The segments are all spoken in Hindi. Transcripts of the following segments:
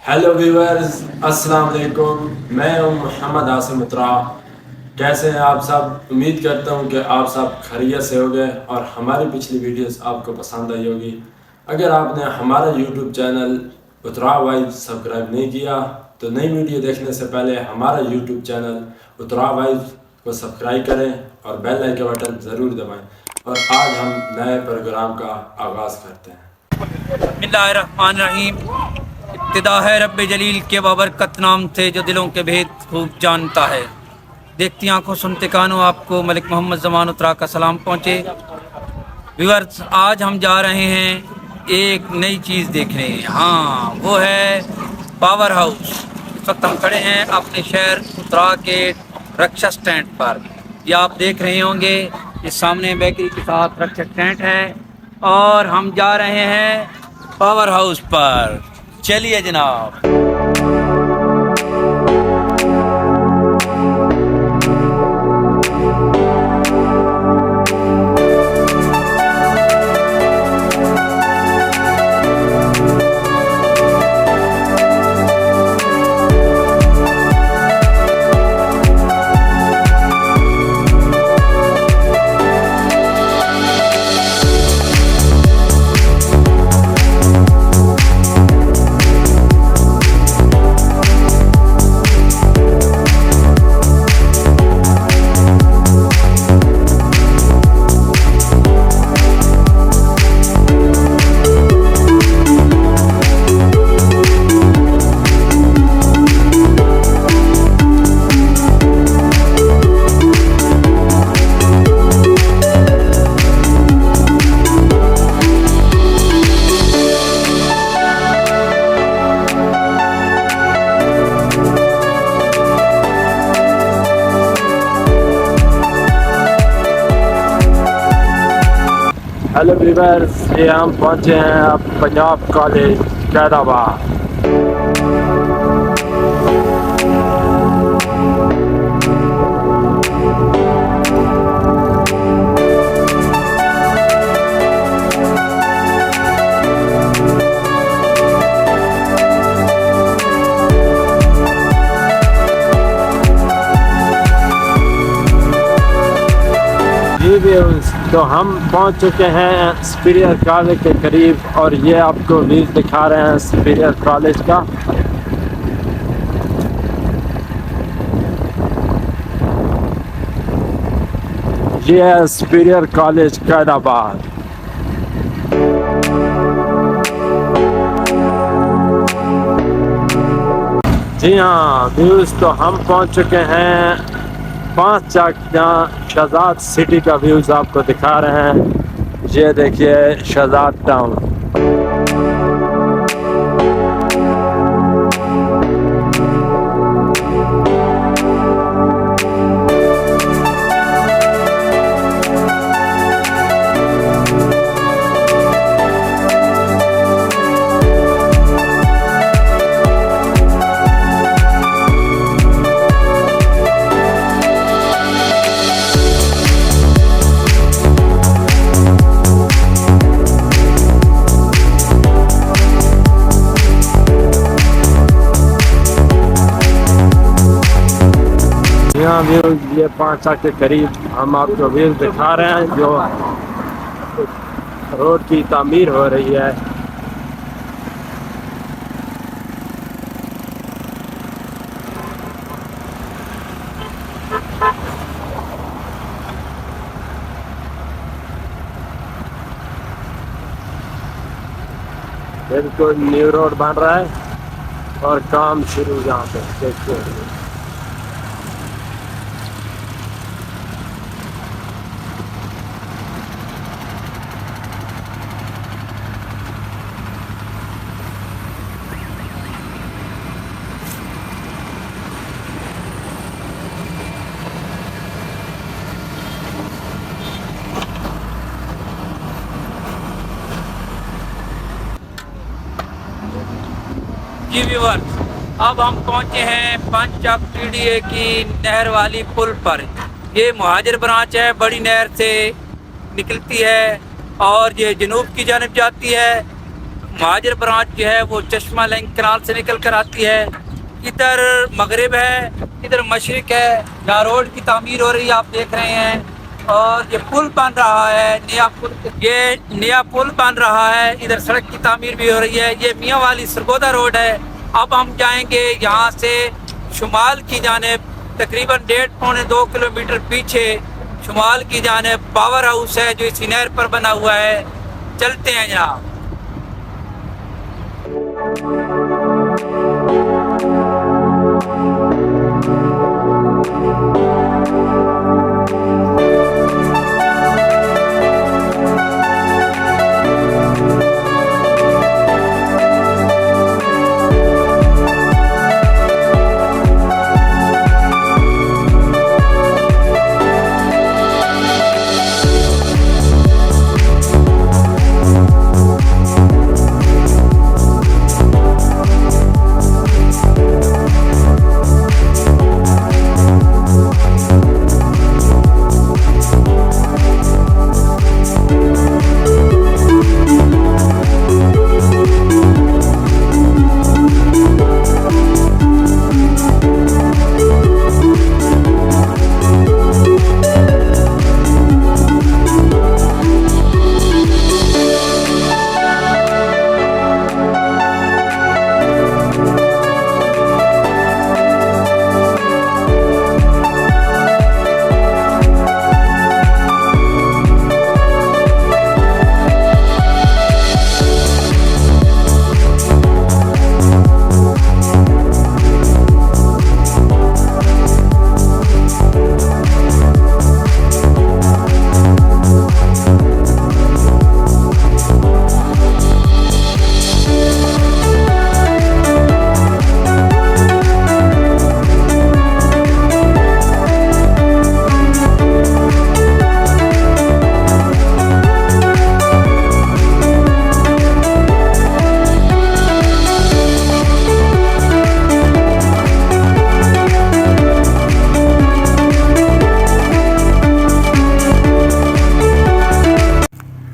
हेलो व्यूअर्स, अस्सलाम वालेकुम। मैं हूं मोहम्मद आसिम उत्रा। कैसे हैं आप सब? उम्मीद करता हूं कि आप सब खैरियत से होंगे और हमारी पिछली वीडियोस आपको पसंद आई होगी। अगर आपने हमारा यूट्यूब चैनल उत्रा वाइब सब्सक्राइब नहीं किया तो नई वीडियो देखने से पहले हमारा यूट्यूब चैनल उत्रा वाइब को सब्सक्राइब करें और बेल आइकन बटन ज़रूर दबाएं। और आज हम नए प्रोग्राम का आगाज़ करते हैं। बिस्मिल्लाहिर्रहमानिर्रहीम। इब्तिदा है रब्बे जलील के बाबरकत नाम से जो दिलों के भेद खूब जानता है। देखती आंखों सुनते कानों आपको मलिक मोहम्मद ज़मान उत्रा का सलाम पहुँचे। व्यूअर्स, आज हम जा रहे हैं एक नई चीज़ देखने। हाँ, वो है पावर हाउस। इस वक्त हम खड़े हैं अपने शहर उत्रा के रक्षा स्टैंड पर। ये आप देख रहे होंगे, इस सामने बेकरी के साथ रक्षा स्टैंड है और हम जा रहे हैं पावर हाउस पर। चलिए जनाब। हेलो व्यूअर्स, ये हम पहुंचे हैं अब पंजाब कॉलेज कैदाबाद। तो हम पहुंच चुके हैं सुपीरियर कॉलेज के करीब और ये आपको व्यू दिखा रहे हैं सुपीरियर कॉलेज का। ये है सुपीरियर कॉलेज कैदाबाद। जी हाँ व्यूज, तो हम पहुंच चुके हैं 5 चक, जहाँ शहजाद सिटी का व्यूज आपको दिखा रहे हैं। ये देखिए शहजाद टाउन। ये 5 चक के करीब हम आपको व्यूज दिखा रहे हैं जो रोड की तामीर हो रही है। बिल्कुल न्यू रोड बन रहा है और काम शुरू यहाँ पे देखिए। जी व्यूअर्स, अब हम पहुंचे हैं पंचक TDA की नहर वाली पुल पर। ये मुहाजिर ब्रांच है, बड़ी नहर से निकलती है और ये जनूब की जानब जाती है। महाजर ब्रांच जो है वो चश्मा लैंग कनाल से निकल कर आती है। इधर मगरिब है, इधर मशरिक है। यहाँ रोड की तामीर हो रही है, आप देख रहे हैं। और ये पुल बन रहा है, नया पुल, ये नया पुल बन रहा है। इधर सड़क की तामीर भी हो रही है। ये मियाँ वाली सरगोदा रोड है। अब हम जाएंगे यहाँ से शुमाल की जानिब, तकरीबन 1.5-2 किलोमीटर पीछे शुमाल की जानिब पावर हाउस है जो इसी नहर पर बना हुआ है। चलते हैं जनाब।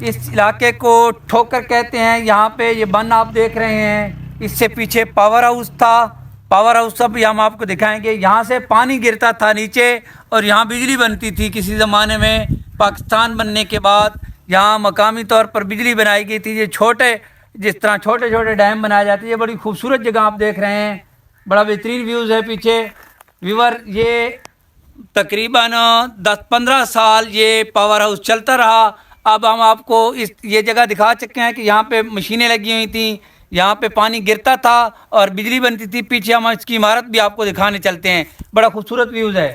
इस इलाके को ठोकर कहते हैं। यहाँ पे ये बन आप देख रहे हैं, इससे पीछे पावर हाउस था। पावर हाउस सब हम आपको दिखाएंगे। यहाँ से पानी गिरता था नीचे और यहाँ बिजली बनती थी किसी ज़माने में। पाकिस्तान बनने के बाद यहाँ मकामी तौर पर बिजली बनाई गई थी। ये छोटे, जिस तरह छोटे छोटे डैम बनाए जाते हैं। ये बड़ी खूबसूरत जगह आप देख रहे हैं, बड़ा बेहतरीन व्यूज़ है पीछे। व्यूवर, ये तकरीबन 10-15 साल ये पावर हाउस चलता रहा। अब हम आपको ये जगह दिखा चुके हैं कि यहाँ पे मशीनें लगी हुई थी, यहाँ पे पानी गिरता था और बिजली बनती थी। पीछे हम इसकी इमारत भी आपको दिखाने चलते हैं। बड़ा खूबसूरत व्यूज़ है।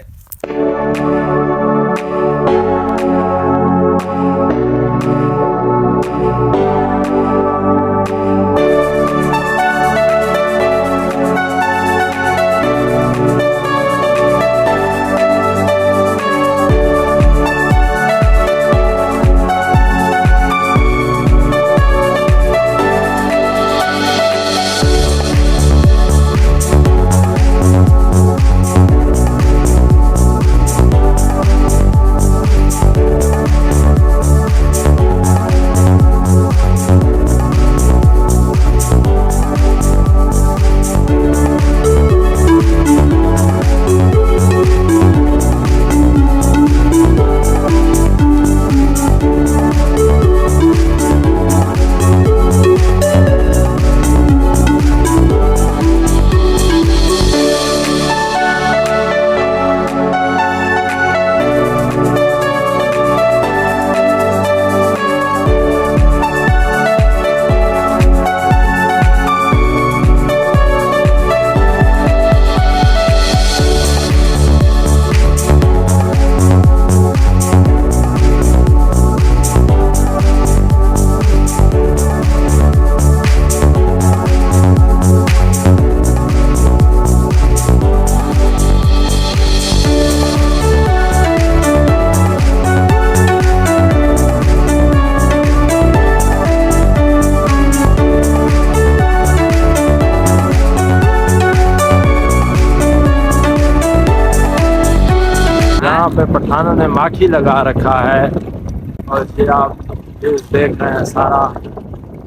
यहाँ पे पठानों ने माखी लगा रखा है और ये आप देख रहे हैं सारा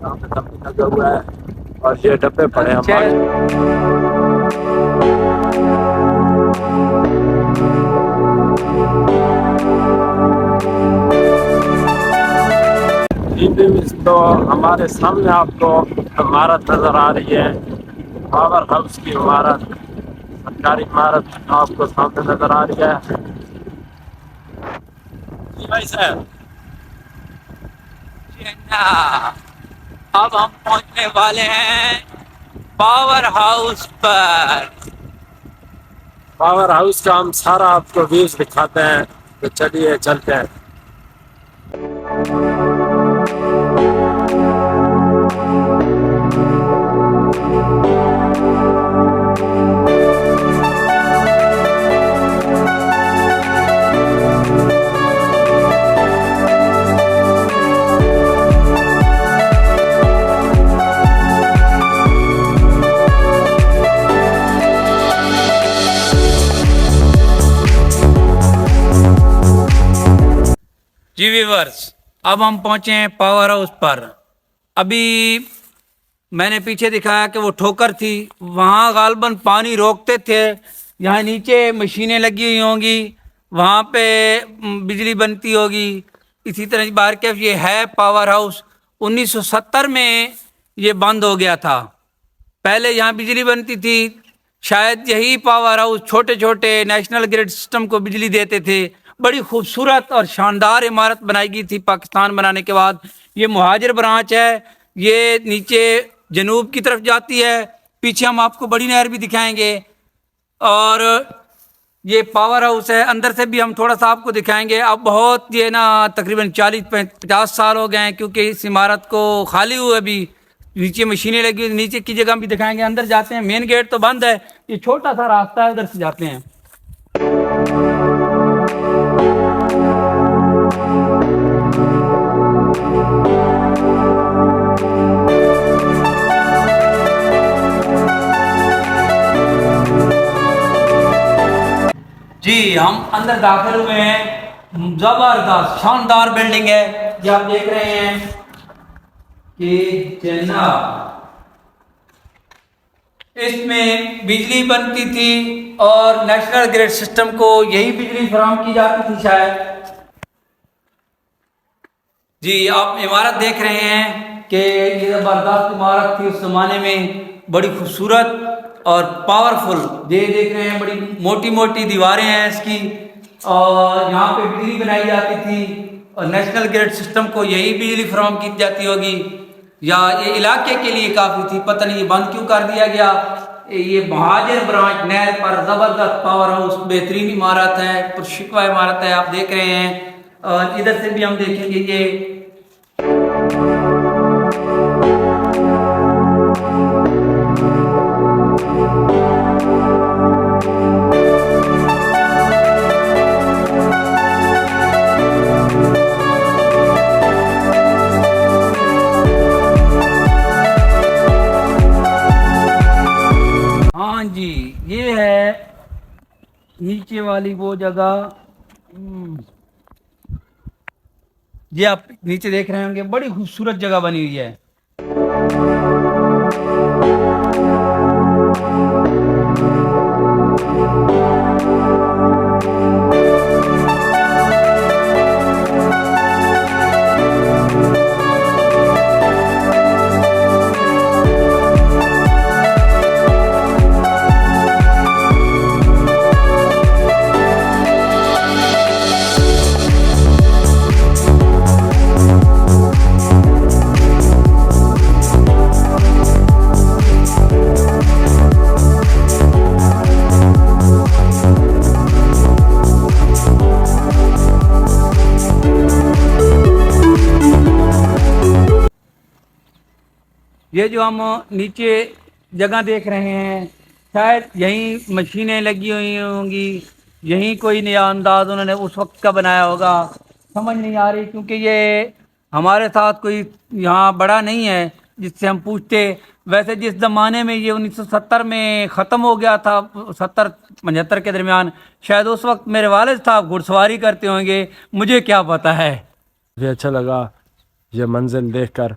तब भी लगा हुआ है और ये डब्बे पड़े हैं हमारे। तो हमारे सामने आपको इमारत नजर आ रही है, पावर हाउस की इमारत, सरकारी इमारत आपको सामने नजर आ रही है। जी भाई साहब, अब हम पहुंचने वाले हैं पावर हाउस पर। पावर हाउस का हम सारा आपको व्यूज दिखाते हैं, तो चलिए चलते हैं। जी व्यूअर्स, अब हम पहुंचे हैं पावर हाउस पर। अभी मैंने पीछे दिखाया कि वो ठोकर थी, वहाँ गालबन पानी रोकते थे। यहाँ नीचे मशीनें लगी हुई होंगी, वहाँ पे बिजली बनती होगी। इसी तरह बाहर के ये है पावर हाउस। 1970 में ये बंद हो गया था। पहले यहाँ बिजली बनती थी, शायद यही पावर हाउस छोटे छोटे नेशनल ग्रिड सिस्टम को बिजली देते थे। बड़ी खूबसूरत और शानदार इमारत बनाई गई थी पाकिस्तान बनाने के बाद। ये मुहाजिर ब्रांच है, ये नीचे जनूब की तरफ जाती है। पीछे हम आपको बड़ी नहर भी दिखाएंगे और ये पावर हाउस है। अंदर से भी हम थोड़ा सा आपको दिखाएंगे। अब बहुत ये ना तकरीबन 40-50 साल हो गए हैं, क्योंकि इस इमारत को खाली हुए अभी नीचे मशीनें लगी हुई। नीचे की जगह भी दिखाएंगे। अंदर जाते हैं, मेन गेट तो बंद है, ये छोटा सा रास्ता है, उधर से जाते हैं। जी हम अंदर दाखिल हुए हैं। जबरदस्त शानदार बिल्डिंग है, ये आप देख रहे हैं कि जनाब इसमें बिजली बनती थी और नेशनल ग्रिड सिस्टम को यही बिजली फराहम की जाती थी शायद। जी आप इमारत देख रहे हैं कि ये जबरदस्त इमारत थी उस जमाने में, बड़ी खूबसूरत और पावरफुल। ये देख रहे हैं, बड़ी मोटी मोटी दीवारें हैं इसकी, और यहाँ पे बिजली बनाई जाती थी और नेशनल ग्रिड सिस्टम को यही बिजली फराहम की जाती होगी, या ये इलाके के लिए काफ़ी थी। पता नहीं ये बंद क्यों कर दिया गया। ये मुहाजिर ब्रांच नहर पर ज़बरदस्त पावर हाउस, बेहतरीन इमारत है, पुरशिकवा इमारत है, आप देख रहे हैं। और इधर से भी हम देखेंगे ये ये है नीचे वाली वो जगह। ये आप नीचे देख रहे होंगे, बड़ी खूबसूरत जगह बनी हुई है। ये जो हम नीचे जगह देख रहे हैं, शायद यहीं मशीनें लगी हुई होंगी, यहीं कोई नया अंदाज उन्होंने उस वक्त का बनाया होगा। समझ नहीं आ रही, क्योंकि ये हमारे साथ कोई यहाँ बड़ा नहीं है जिससे हम पूछते। वैसे जिस ज़माने में ये 1970 में ख़त्म हो गया था, 70-75 के दरमियान, शायद उस वक्त मेरे वालिद साहब घुड़सवारी करते होंगे, मुझे क्या पता है। मुझे अच्छा लगा ये मंजिल देखकर